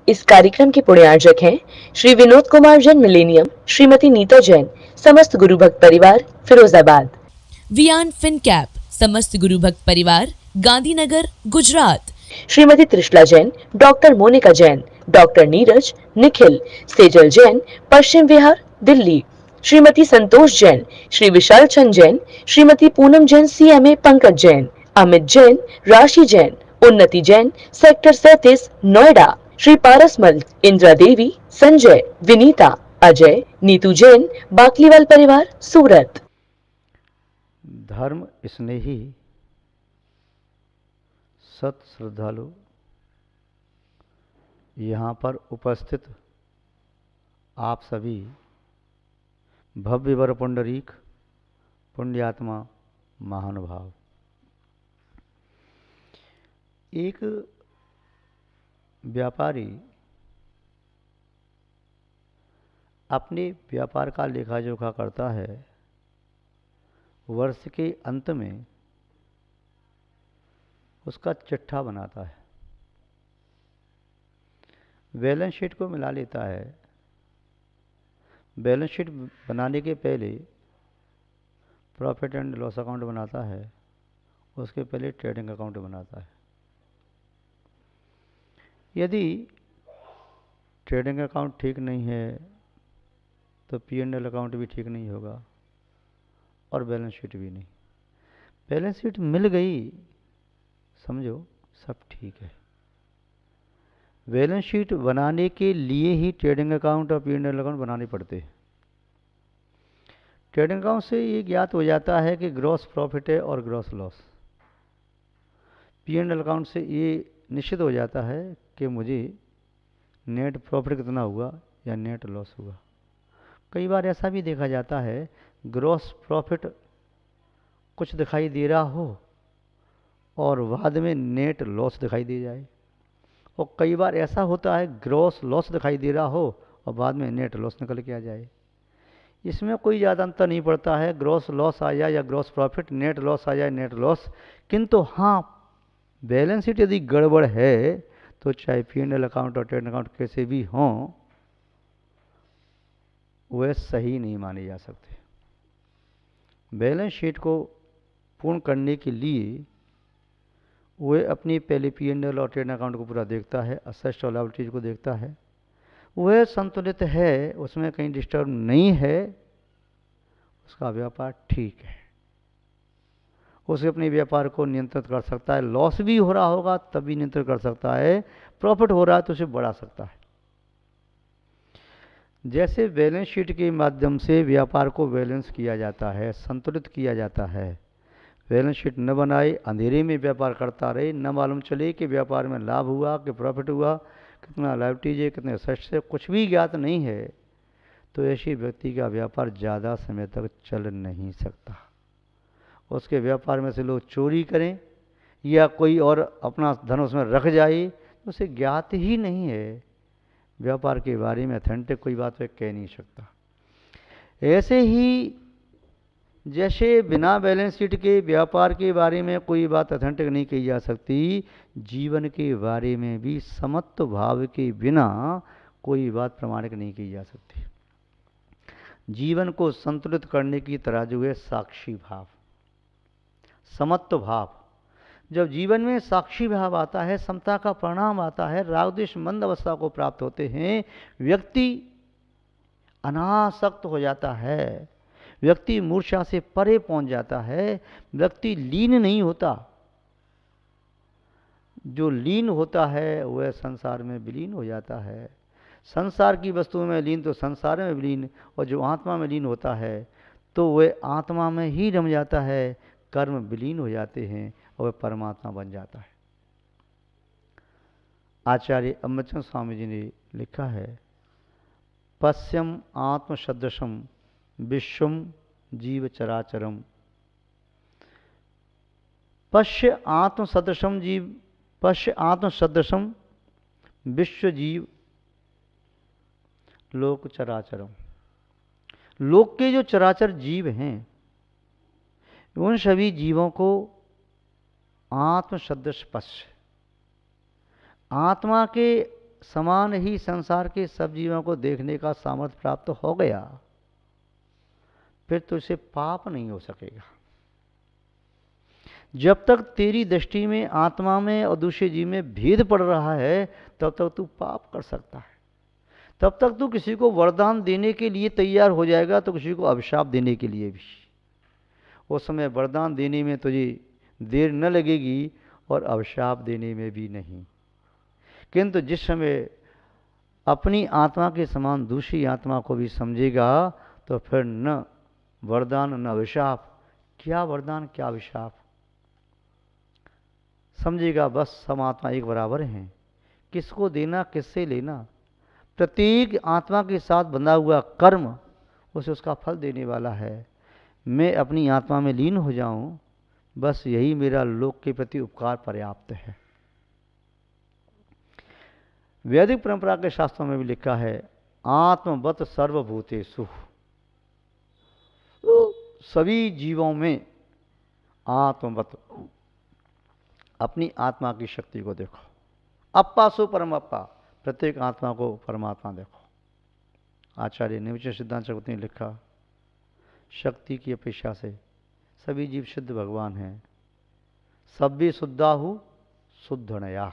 इस कार्यक्रम के पुण्यार्जक हैं श्री विनोद कुमार जैन मिलेनियम, श्रीमती नीता जैन, समस्त गुरु भक्त परिवार फिरोजाबाद। वियान फिनकैप, समस्त गुरु भक्त परिवार, Gandhinagar, Gujarat. Shrimati Trishala Jain, doctor Monika Jain, doctor Neeraj, Nikhil, Sejal Jain, Paschim Vihar, Delhi. Shrimati Santosh Jain, Shri Vishal Chand Jain, Shrimati Poonam Jain CMA, Pankaj Jain, Amit Jain, राशि जैन, उन्नति जैन, सेक्टर 37, नोएडा। श्री पारसमल, इंदिरा देवी, संजय, विनीता, अजय, नीतू जैन, बाकलीवाल परिवार, सूरत। धर्म स्नेही सत श्रद्धालु यहाँ पर उपस्थित आप सभी भव्य वर पुंडरीक पुण्यात्मा महानुभाव, एक व्यापारी अपने व्यापार का लेखा जोखा करता है। वर्ष के अंत में उसका चिट्ठा बनाता है, बैलेंस शीट को मिला लेता है। बैलेंस शीट बनाने के पहले प्रॉफिट एंड लॉस अकाउंट बनाता है, उसके पहले ट्रेडिंग अकाउंट बनाता है। यदि ट्रेडिंग अकाउंट ठीक नहीं है तो P&L अकाउंट भी ठीक नहीं होगा और बैलेंस शीट भी नहीं। बैलेंस शीट मिल गई, समझो सब ठीक है। बैलेंस शीट बनाने के लिए ही ट्रेडिंग अकाउंट और P&L अकाउंट बनाने पड़ते हैं। ट्रेडिंग अकाउंट से ये ज्ञात हो जाता है कि ग्रॉस प्रॉफिट है और ग्रॉस लॉस। P&L अकाउंट से ये निश्चित हो जाता है कि मुझे नेट प्रॉफिट कितना हुआ या नेट लॉस हुआ। कई बार ऐसा भी देखा जाता है ग्रॉस प्रॉफिट कुछ दिखाई दे रहा हो और बाद में नेट लॉस दिखाई दे जाए, और कई बार ऐसा होता है ग्रॉस लॉस दिखाई दे रहा हो और बाद में नेट लॉस निकल के आ जाए। इसमें कोई ज़्यादा अंतर नहीं पड़ता है, ग्रॉस लॉस आ जाए या ग्रॉस प्रॉफिट, नेट लॉस आ जाए नेट लॉस। किंतु हाँ, बैलेंस शीट यदि गड़बड़ है तो चाहे P&L अकाउंट और ट्रेडिंग अकाउंट कैसे भी हों, वह सही नहीं माने जा सकते। बैलेंस शीट को पूर्ण करने के लिए वह अपनी पहले P&L और ट्रेडिंग अकाउंट को पूरा देखता है, असेट्स और लायबिलिटीज को देखता है, वह संतुलित है, उसमें कहीं डिस्टर्ब नहीं है, उसका व्यापार ठीक है, उसे अपने व्यापार को नियंत्रित कर सकता है। लॉस भी हो रहा होगा तब भी नियंत्रित कर सकता है, प्रॉफिट हो रहा है तो उसे बढ़ा सकता है। जैसे बैलेंस शीट के माध्यम से व्यापार को बैलेंस किया जाता है, संतुलित किया जाता है। बैलेंस शीट न बनाए अंधेरे में व्यापार करता रहे, न मालूम चले कि व्यापार में लाभ हुआ कि प्रॉफिट हुआ, कितना लायबिलिटीज है, कितने असेट्स है, कुछ भी ज्ञात नहीं है, तो ऐसे व्यक्ति का व्यापार ज़्यादा समय तक चल नहीं सकता। उसके व्यापार में से लोग चोरी करें या कोई और अपना धन उसमें रख जाए तो उसे ज्ञात ही नहीं है। व्यापार के बारे में अथेंटिक कोई बात वह कह नहीं सकता। ऐसे ही जैसे बिना बैलेंस शीट के व्यापार के बारे में कोई बात अथेंटिक नहीं कही जा सकती, जीवन के बारे में भी समत्व भाव के बिना कोई बात प्रमाणिक नहीं की जा सकती। जीवन को संतुलित करने की तराजू है साक्षी भाव, समत्व भाव। जब जीवन में साक्षी भाव आता है, समता का परिणाम आता है, राग द्वेष मंद अवस्था को प्राप्त होते हैं, व्यक्ति अनासक्त हो जाता है, व्यक्ति मूर्छा से परे पहुंच जाता है, व्यक्ति लीन नहीं होता। जो लीन होता है वह संसार में विलीन हो जाता है। संसार की वस्तुओं में लीन तो संसार में विलीन, और जो आत्मा में लीन होता है तो वह आत्मा में ही रम जाता है, कर्म विलीन हो जाते हैं और वह परमात्मा बन जाता है। आचार्य अमृतचंद स्वामी जी ने लिखा है, पश्यम आत्मसदृशम विश्वम जीव चराचरम। पश्य आत्मसदृशम जीव, पश्य आत्मसदृशम विश्व जीव लोक चराचरम। लोक के जो चराचर जीव हैं उन सभी जीवों को आत्मसदृश पश्य, आत्मा के समान ही संसार के सब जीवों को देखने का सामर्थ्य प्राप्त हो गया, फिर तो इसे पाप नहीं हो सकेगा। जब तक तेरी दृष्टि में आत्मा में और दूसरे जीव में भेद पड़ रहा है, तब तक तू पाप कर सकता है। तब तक तू किसी को वरदान देने के लिए तैयार हो जाएगा तो किसी को अभिशाप देने के लिए भी। उस समय वरदान देने में तुझे देर न लगेगी और अभिशाप देने में भी नहीं। किंतु जिस समय अपनी आत्मा के समान दूसरी आत्मा को भी समझेगा तो फिर न वरदान न अभिशाप, क्या वरदान क्या अभिशाप, समझेगा बस सब आत्मा एक बराबर हैं, किसको देना किससे लेना। प्रत्येक आत्मा के साथ बंधा हुआ कर्म उसे उसका फल देने वाला है। मैं अपनी आत्मा में लीन हो जाऊं, बस यही मेरा लोक के प्रति उपकार पर्याप्त है। वैदिक परंपरा के शास्त्रों में भी लिखा है आत्मवत सर्वभूतेषु, तो सभी जीवों में आत्मवत, अपनी आत्मा की शक्ति को देखो। अप्पा सो परम अप्पा, प्रत्येक आत्मा को परमात्मा देखो। आचार्य निवचन सिद्धांत चक्रवर्ती ने लिखा शक्ति की अपेक्षा से सभी जीव शुद्ध भगवान हैं। सभी शुद्धाहु शुद्ध नया,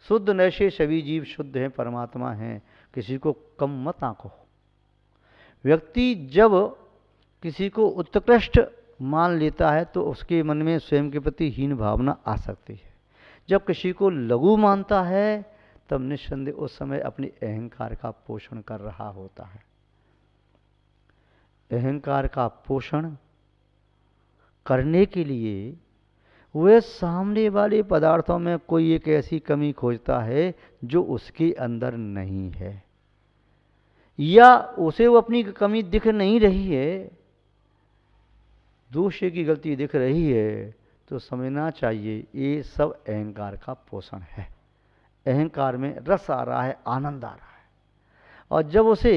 शुद्ध नय से सभी जीव शुद्ध हैं, परमात्मा हैं, किसी को कम मत आंको। व्यक्ति जब किसी को उत्कृष्ट मान लेता है तो उसके मन में स्वयं के प्रति हीन भावना आ सकती है। जब किसी को लघु मानता है तब निस्संदेह उस समय अपने अहंकार का पोषण कर रहा होता है। अहंकार का पोषण करने के लिए वह सामने वाले पदार्थों में कोई एक ऐसी कमी खोजता है जो उसके अंदर नहीं है, या उसे वो अपनी कमी दिख नहीं रही है, दूसरे की गलती दिख रही है, तो समझना चाहिए ये सब अहंकार का पोषण है। अहंकार में रस आ रहा है, आनंद आ रहा है, और जब उसे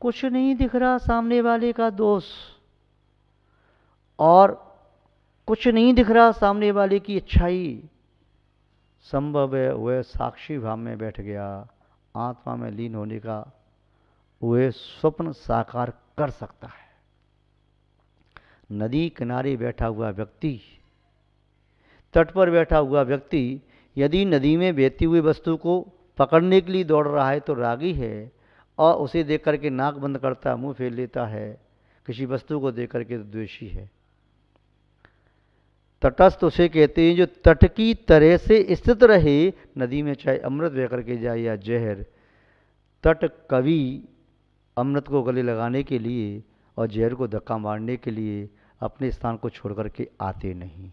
कुछ नहीं दिख रहा सामने वाले का दोष, और कुछ नहीं दिख रहा सामने वाले की अच्छाई, संभव है वह साक्षी भाव में बैठ गया, आत्मा में लीन होने का वह स्वप्न साकार कर सकता है। नदी किनारे बैठा हुआ व्यक्ति, तट पर बैठा हुआ व्यक्ति यदि नदी में बहती हुई वस्तु को पकड़ने के लिए दौड़ रहा है तो रागी है, और उसे देख करके नाक बंद करता, मुंह फेर लेता है, किसी वस्तु को देख करके तो द्वेषी है। तटस्थ उसे कहते हैं जो तट की तरह से स्थित रहे, नदी में चाहे अमृत बह करके जाए या जहर। तट कभी अमृत को गले लगाने के लिए और जहर को धक्का मारने के लिए अपने स्थान को छोड़ करके आते नहीं।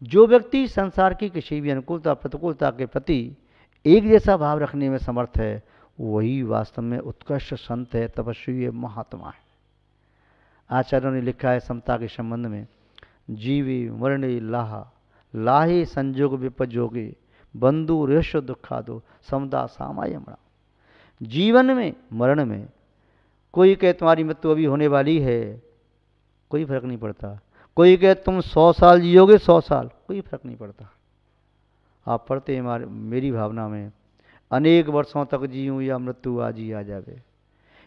जो व्यक्ति संसार की किसी भी अनुकूलता प्रतिकूलता के प्रति एक जैसा भाव रखने में समर्थ है, वही वास्तव में उत्कृष्ट संत है, तपस्वी है, महात्मा है। आचार्यों ने लिखा है समता के संबंध में, जीवी मरणे लाहा, लाहे संजोग विपजोगे, बंधु रेश दुखादो, समता सामायमणा। जीवन में मरण में कोई कहे तुम्हारी मृत्यु अभी होने वाली है, कोई फर्क नहीं पड़ता। कोई कहे तुम 100 साल जियोगे, 100 साल, कोई फर्क नहीं पड़ता। आप पढ़ते हैं मेरी भावना में, अनेक वर्षों तक जीऊँ या मृत्यु आज ही आ जावे।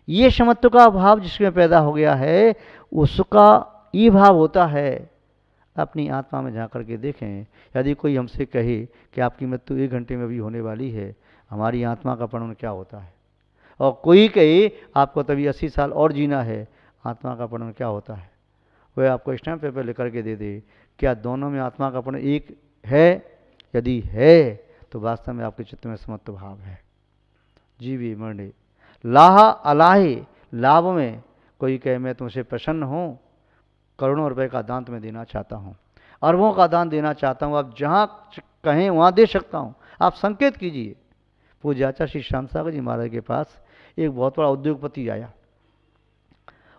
ये समत्व का भाव जिसमें पैदा हो गया है, उसका ये भाव होता है। अपनी आत्मा में झांक करके देखें, यदि कोई हमसे कहे कि आपकी मृत्यु 1 घंटे में अभी होने वाली है, हमारी आत्मा का परिणाम क्या होता है? और कोई कहे आपको तभी 80 साल और जीना है, आत्मा का परिणाम क्या होता है? वह आपको स्टैम्प पेपर लिख करके दे दे, क्या दोनों में आत्मा का परिणाम एक है? यदि है तो वास्तव में आपके चित्त में समत्व भाव है। जीवी मरणे लाहा अलाहे, लाभ में कोई कहे मैं तुमसे प्रसन्न हूँ, करोड़ों रुपए का दान तुम्हें देना चाहता हूँ, अरबों का दान देना चाहता हूँ, आप जहाँ कहें वहाँ दे सकता हूँ, आप संकेत कीजिए। पूज्य आचार्य श्री श्याम सागर जी महाराज के पास एक बहुत बड़ा उद्योगपति आया।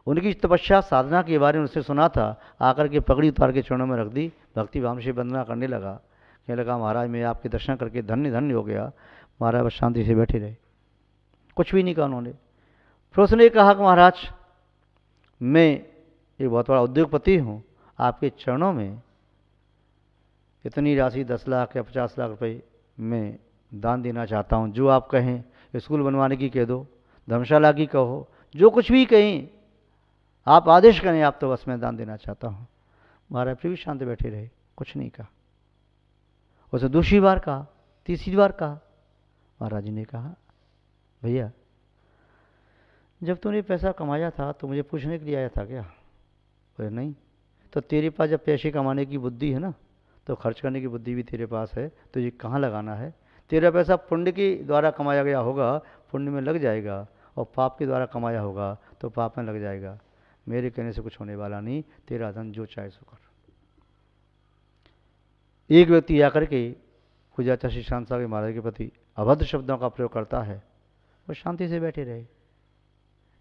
उनकी तपस्या साधना के बारे में उससे सुना था, आकर के पगड़ी उतार के चरणों में रख दी, भक्ति भाव से वंदना करने लगा। कहने लगा महाराज मैं आपके दर्शन करके धन्य धन्य हो गया। महाराज बस शांति से बैठे रहे, कुछ भी नहीं कहा उन्होंने। फिर उसने कहा कि महाराज मैं एक बहुत बड़ा उद्योगपति हूँ, आपके चरणों में इतनी राशि 10 लाख या 50 लाख रुपए मैं दान देना चाहता हूँ, जो आप कहें, स्कूल बनवाने की कह दो, धर्मशाला की कहो, जो कुछ भी कहें आप आदेश करें, आप तो बस मैं दान देना चाहता हूँ। महाराज फिर भी शांत बैठे रहे, कुछ नहीं कहा। उसे दूसरी बार कहा, तीसरी बार कहा। महाराज जी ने कहा, भैया जब तूने पैसा कमाया था तो मुझे पूछने के लिए आया था क्या? बोले नहीं। तो तेरे पास जब पैसे कमाने की बुद्धि है ना, तो खर्च करने की बुद्धि भी तेरे पास है, तो ये कहाँ लगाना है? तेरा पैसा पुण्य के द्वारा कमाया गया होगा, पुण्य में लग जाएगा, और पाप के द्वारा कमाया होगा तो पाप में लग जाएगा। मेरे कहने से कुछ होने वाला नहीं, तेरा धन जो चाहे सो कर। एक व्यक्ति आकर के पूज्याचार्य श्री शांत सागर महाराज के प्रति अभद्र शब्दों का प्रयोग करता है, वो शांति से बैठे रहे।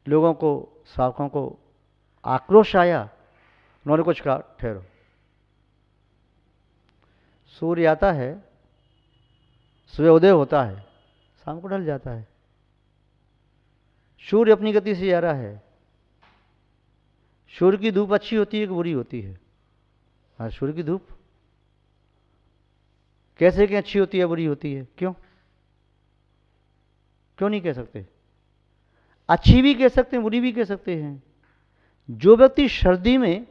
लोगों को, श्रावकों को आक्रोश आया, उन्होंने कुछ कहा, ठहरो। सूर्य आता है, सुबह उदय होता है, शाम को ढल जाता है। सूर्य अपनी गति से जा रहा है। सूर्य की धूप अच्छी होती है कि बुरी होती है? हाँ, सूर्य की धूप कैसे कि अच्छी होती है बुरी होती है? क्यों नहीं कह सकते? अच्छी भी कह सकते हैं, बुरी भी कह सकते हैं। जो व्यक्ति सर्दी में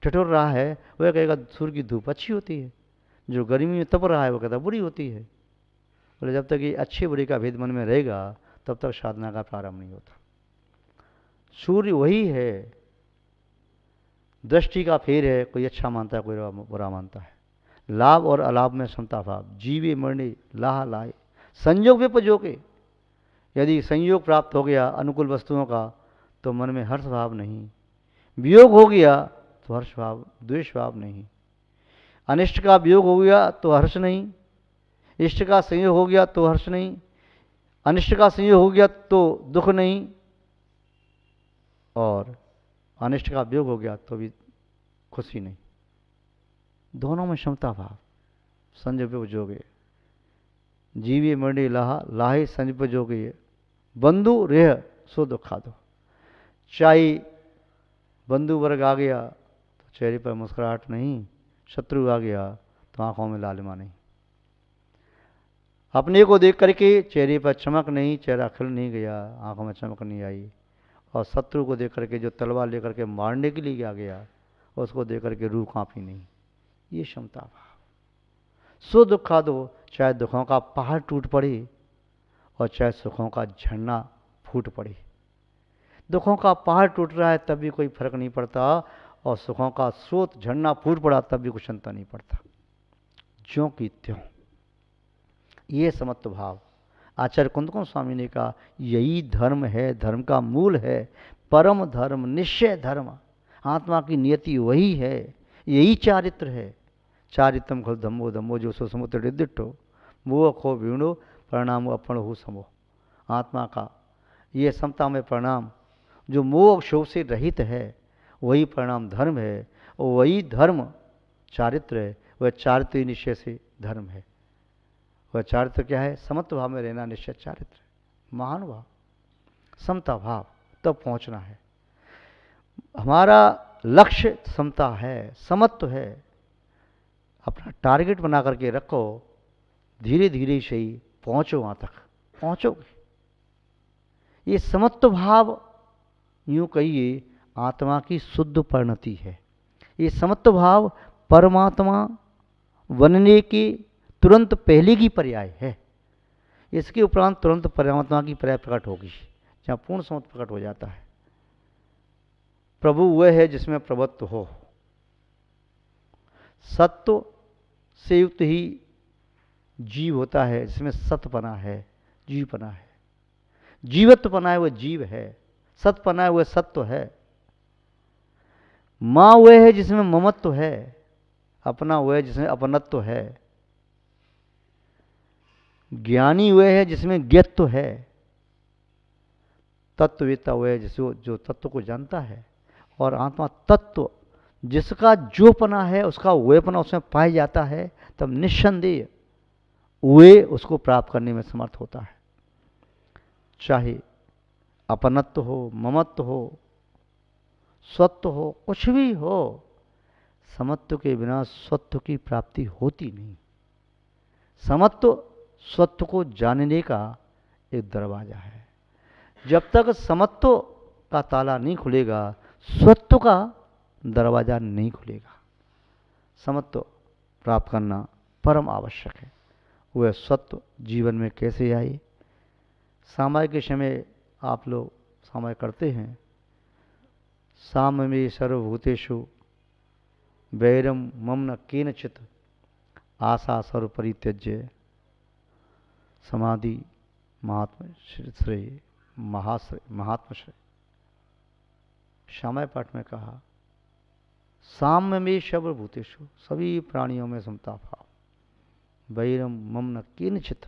ठिठुर रहा है वह कहेगा सूर्य की धूप अच्छी होती है, जो गर्मी में तप रहा है वो कहता बुरी होती है। बोले जब तक ये अच्छे बुरे का भेद मन में रहेगा तब तक साधना का प्रारंभ नहीं होता। सूर्य वही है, दृष्टि का फेर है, कोई अच्छा मानता है, कोई बुरा मानता है। लाभ और अलाभ में समता भाव, जीवे मरने लाह लाए, संयोग विपजोगे। यदि संयोग प्राप्त हो गया अनुकूल वस्तुओं का तो मन में हर्ष भाव नहीं, वियोग हो गया तो हर्ष भाव, द्वेष भाव नहीं। अनिष्ट का वियोग हो गया तो हर्ष नहीं, इष्ट का संयोग हो गया तो हर्ष नहीं, अनिष्ट का संयोग हो गया तो दुख नहीं, और अनिष्ट का वियोग हो गया तो भी खुशी नहीं। दोनों में क्षमता भाव, संजय जोगे। जीवे मरणे लाहा लाहे संजय जोगे, बंधु रेह सो दुखा दो। चाहे बंधु वर्ग आ गया तो चेहरे पर मुस्कुराहट नहीं, शत्रु आ गया तो आंखों में लालिमा नहीं। अपने को देख करके चेहरे पर चमक नहीं, चेहरा खिल नहीं गया, आंखों में चमक नहीं आई। और शत्रु को देख करके जो तलवार लेकर के मारने के लिए आ गया उसको देख करके रूह कांपी नहीं। ये क्षमता भाव। सो दुखा दो, चाहे दुखों का पहाड़ टूट पड़े और चाहे सुखों का झरना फूट पड़े। दुखों का पहाड़ टूट रहा है तब भी कोई फर्क नहीं पड़ता, और सुखों का स्रोत झरना फूट पड़ा तब भी कुछ अंतर नहीं पड़ता, ज्यों की त्यों। ये समत्व भाव। आचार्य कुंदकुंज स्वामी ने कहा यही धर्म है, धर्म का मूल है, परम धर्म, निश्चय धर्म। आत्मा की नियति वही है, यही चारित्र है। चारित्रम खल धम्मो धम्मो जो सो समुद्र दिट्ठो, मोह खो वीणो परिणाम अपन हो समो। आत्मा का ये समता में परिणाम जो मोह क्षोभ से रहित है वही परिणाम धर्म है, और वही धर्म चारित्र है। वह चारित्र निश्चय से धर्म है। वह चारित्र क्या है? समत्व भाव में रहना निश्चय चारित्र, महान भाव, समता भाव, तब पहुंचना है। हमारा लक्ष्य समता है, समत्व है। अपना टारगेट बना करके रखो, धीरे धीरे से ही पहुंचो, वहां तक पहुंचोगे। ये समत्व भाव यूं कहिए आत्मा की शुद्ध परिणति है। ये समत्व भाव परमात्मा बनने के तुरंत पहले की पर्याय है। इसके उपरांत तुरंत परमात्मा की पर्याय प्रकट होगी, जहाँ पूर्ण समत्व प्रकट हो जाता है। प्रभु वह है जिसमें प्रभुत्व हो। सत्व से युक्त ही जीव होता है, जिसमें सतपना है, जीवपना है। जीवत्वपना है वह जीव है, सतपना है वह सत्व है। माँ वह है जिसमें ममत्व है, अपना वह है जिसमें अपनत्व है। ज्ञानी वह है जिसमें ज्ञत्व है। तत्ववेत्ता वह है जो तत्व को जानता है। और आत्मा तत्व जिसका जोपना है उसका वहपना उसमें पाया जाता है, तब निस्संदेह वे उसको प्राप्त करने में समर्थ होता है। चाहे अपनत्व हो, ममत्व हो, स्वत्व हो, कुछ भी हो, समत्व के बिना स्वत्व की प्राप्ति होती नहीं। समत्व सत्य को जानने का एक दरवाज़ा है। जब तक समत्व का ताला नहीं खुलेगा, सत्य का दरवाज़ा नहीं खुलेगा। समत्व प्राप्त करना परम आवश्यक है। वह सत्य जीवन में कैसे आए? सामाय के समय आप लोग सामाय करते हैं, साम में सर्वभूतेषु वैरम मम न केनचित् आशा सर्व परित्यज्य समाधि महात्मश्रेय महात्मश्रेय। सामाय पाठ में कहा, साम्य में सर्वभूतेषु, सभी प्राणियों में समता भाव, वैरम मम न केनचित्,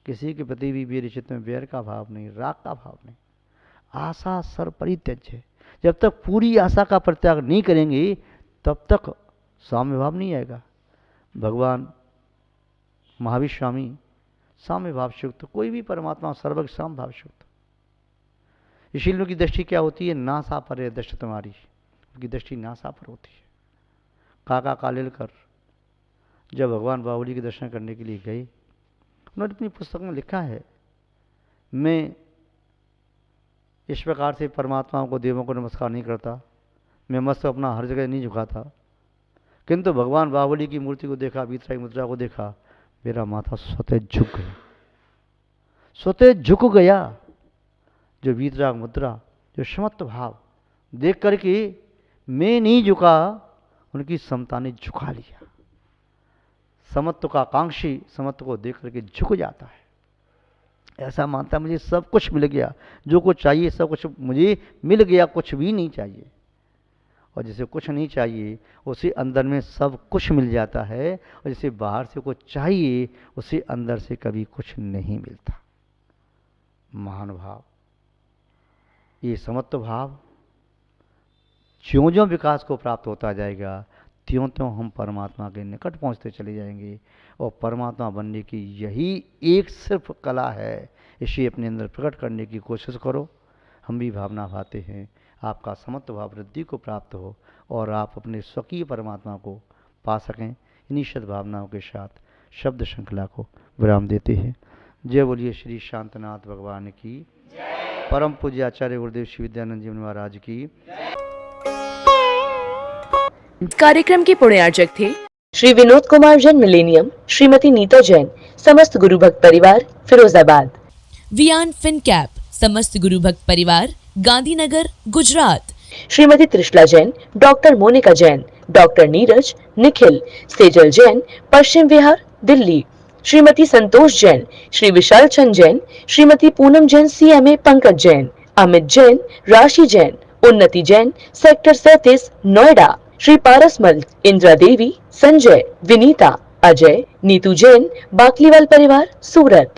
किसी के प्रति भी मेरे चित्त में वैर का भाव नहीं, राग का भाव नहीं, आशा सर्व परित्यज्य। जब तक पूरी आशा का परित्याग नहीं करेंगे तब तक साम्य भाव नहीं आएगा। भगवान महावीर स्वामी साम्य भाव से युक्त, कोई भी परमात्मा सर्वज्ञ साम भाव से युक्त। इसीलिए उनकी दृष्टि क्या होती है? नासा पर है दृष्टि तुम्हारी, उनकी दृष्टि नासा पर होती है। काका कालेलकर जब भगवान बाहुबली के दर्शन करने के लिए गए, उन्होंने अपनी पुस्तक में लिखा है, मैं इस प्रकार से परमात्माओं को, देवों को नमस्कार नहीं करता, मैं मस्त अपना हर जगह नहीं झुकाता, किंतु भगवान बाहुबली की मूर्ति को देखा, वीतरागी मुद्रा को देखा, मेरा माथा स्वतः झुक गया, स्वतः झुक गया। जो वीतराग मुद्रा, जो समत्व भाव देख करके मैं नहीं झुका, उनकी समता ने झुका लिया। समत्व का आकांक्षी समत्व को देख करके झुक जाता है। ऐसा मानता मुझे सब कुछ मिल गया, जो कुछ चाहिए सब कुछ मुझे मिल गया, कुछ भी नहीं चाहिए। और जिसे कुछ नहीं चाहिए उसे अंदर में सब कुछ मिल जाता है, और जिसे बाहर से कुछ चाहिए उसे अंदर से कभी कुछ नहीं मिलता। महान भाव, ये समत्व भाव ज्यों ज्यों विकास को प्राप्त होता जाएगा, त्यों त्यों हम परमात्मा के निकट पहुंचते चले जाएंगे। और परमात्मा बनने की यही एक सिर्फ कला है, इसे अपने अंदर प्रकट करने की कोशिश करो। हम भी भावना भाते हैं आपका समत्व भाव वृद्धि को प्राप्त हो और आप अपने स्वकीय परमात्मा को पा सकें। इन्हीं सद्भावनाओं के साथ शब्द श्रृंखला को विराम देते हैं। जय बोलिए श्री शांतनाथ भगवान की, परम पूज्य आचार्य गुरुदेव श्री विद्यानंद जी महाराज की। कार्यक्रम के पुण्यार्चक थे श्री विनोद कुमार जैन मिलेनियम, श्रीमती नीता जैन, समस्त गुरु भक्त परिवार फिरोजाबाद। वियान फिनकैप, समस्त गुरु भक्त परिवार Gandhinagar Gujarat. Shrimati Trishala Jain, doctor Monika Jain, doctor Neeraj, Nikhil, Sejal Jain, Paschim Vihar Delhi. Shrimati Santosh Jain, Shri Vishal Chand Jain, Shrimati Poonam Jain CMA, Pankaj Jain, Amit Jain, राशि जैन, उन्नति जैन, सेक्टर 37 नोएडा। श्री पारसमल, इंदिरा देवी, संजय, विनीता, अजय, नीतू जैन, बाकलीवाल परिवार सूरत।